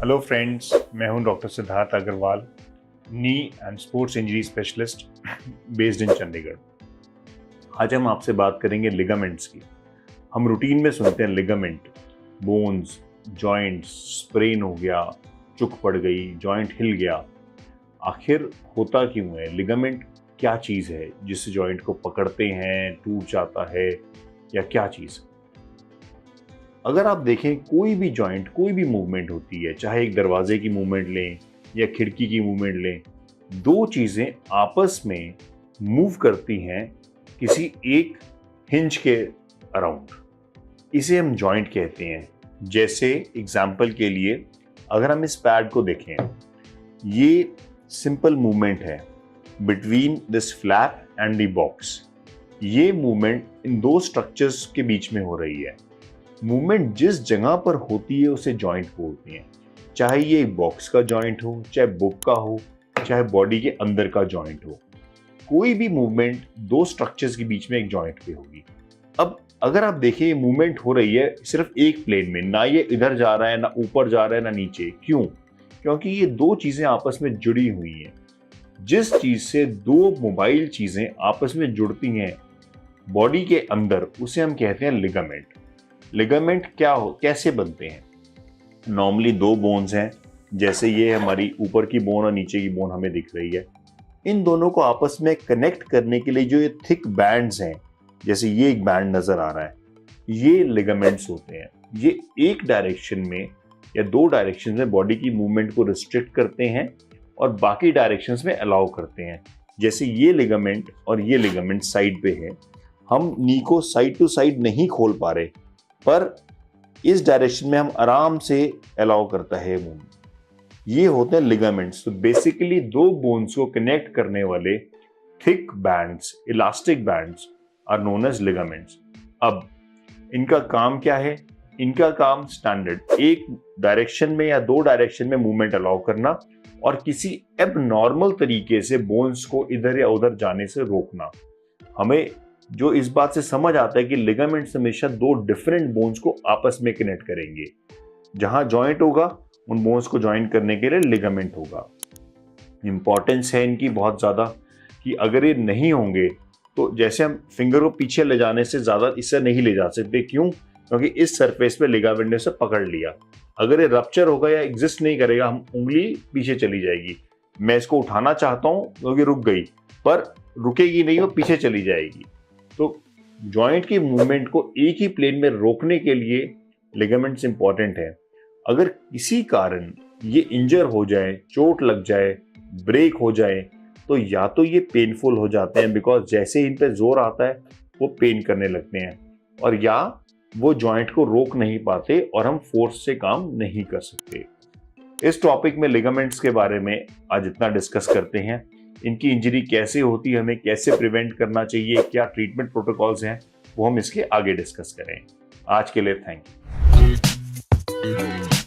Hello friends, मैं हूं doctor Siddharth Agarwal, knee and sports injury specialist based in Chandigarh. आज हम आपसे बात करेंगे लिगामेंट्स की। हम रूटीन में सुनते हैं लिगामेंट, बोन्स, जॉइंट्स, स्प्रेन हो गया, चुक पड़ गई, जॉइंट हिल गया। आखिर होता क्यों है? लिगामेंट क्या चीज़ है जिससे जॉइंट को पकड़ते हैं, टूट जाता है, या क्या चीज़? अगर आप देखें, कोई भी जॉइंट, कोई भी मूवमेंट होती है, चाहे एक दरवाजे की मूवमेंट लें या खिड़की की मूवमेंट लें, दो चीज़ें आपस में मूव करती हैं किसी एक हिंज के अराउंड। इसे हम जॉइंट कहते हैं। जैसे एग्जाम्पल के लिए अगर हम इस पैड को देखें, ये सिंपल मूवमेंट है between this flap and the box. ये मूवमेंट इन दो स्ट्रक्चर्स के बीच में हो रही है। मूवमेंट जिस जगह पर होती है उसे जॉइंट बोलते हैं। चाहे ये एक बॉक्स का जॉइंट हो, चाहे बुक का हो, चाहे बॉडी के अंदर का जॉइंट हो, कोई भी मूवमेंट दो स्ट्रक्चर्स के बीच में एक जॉइंट पे होगी। अब अगर आप देखें, ये मूवमेंट हो रही है सिर्फ एक प्लेन में, ना ये इधर जा रहा है, ना ऊपर जा रहा है, ना नीचे। क्यों? क्योंकि ये दो चीजें आपस में जुड़ी हुई हैं। जिस चीज से दो मोबाइल चीजें आपस में जुड़ती हैं बॉडी के अंदर, उसे हम कहते हैं लिगामेंट। लिगामेंट कैसे बनते हैं? नॉर्मली दो बोन्स हैं, जैसे ये हमारी ऊपर की बोन और नीचे की बोन हमें दिख रही है। इन दोनों को आपस में कनेक्ट करने के लिए जो ये थिक बैंड्स हैं, जैसे ये एक बैंड नजर आ रहा है, ये लिगामेंट्स होते हैं। ये एक डायरेक्शन में या दो डायरेक्शन में बॉडी की मूवमेंट को रिस्ट्रिक्ट करते हैं और बाकी डायरेक्शंस में अलाउ करते हैं। जैसे ये लिगामेंट और ये लिगामेंट साइड पे है, हम नी को साइड टू साइड नहीं खोल पा रहे, पर इस डायरेक्शन में हम आराम से अलाउ करता है मूवमेंट। ये होते हैं लिगामेंट्स। तो बेसिकली दो बोन्स को कनेक्ट करने वाले thick bands, elastic bands are known as ligaments. अब इनका काम क्या है? इनका काम स्टैंडर्ड एक डायरेक्शन में या दो डायरेक्शन में मूवमेंट अलाउ करना और किसी एबनॉर्मल तरीके से बोन्स को इधर या उधर जाने से रोकना। हमें जो इस बात से समझ आता है कि लिगामेंट्स हमेशा दो डिफरेंट बोन्स को आपस में कनेक्ट करेंगे। जहां जॉइंट होगा, उन बोन्स को ज्वाइन करने के लिए लिगामेंट होगा। इंपॉर्टेंस है इनकी बहुत ज्यादा, कि अगर ये नहीं होंगे तो जैसे हम फिंगर को पीछे ले जाने से ज्यादा इससे नहीं ले जा सकते। क्यों? क्योंकि इस सरफेस पे लिगामेंट ने उसे पकड़ लिया। अगर ये रप्चर होगा या एग्जिस्ट नहीं करेगा, हम उंगली पीछे चली जाएगी। मैं इसको उठाना चाहता हूं क्योंकि रुक गई, पर रुकेगी नहीं, वो पीछे चली जाएगी। तो जॉइंट की मूवमेंट को एक ही प्लेन में रोकने के लिए लिगामेंट्स इंपॉर्टेंट है। अगर किसी कारण ये इंजर हो जाए, चोट लग जाए, ब्रेक हो जाए, तो या तो ये पेनफुल हो जाते हैं, बिकॉज जैसे इन पे जोर आता है वो पेन करने लगते हैं, और या वो जॉइंट को रोक नहीं पाते और हम फोर्स से काम नहीं कर सकते। इस टॉपिक में लिगामेंट्स के बारे में आज इतना डिस्कस करते हैं। इनकी इंजरी कैसे होती है, हमें कैसे प्रिवेंट करना चाहिए, क्या ट्रीटमेंट प्रोटोकॉल्स हैं, वो हम इसके आगे डिस्कस करें। आज के लिए थैंक यू।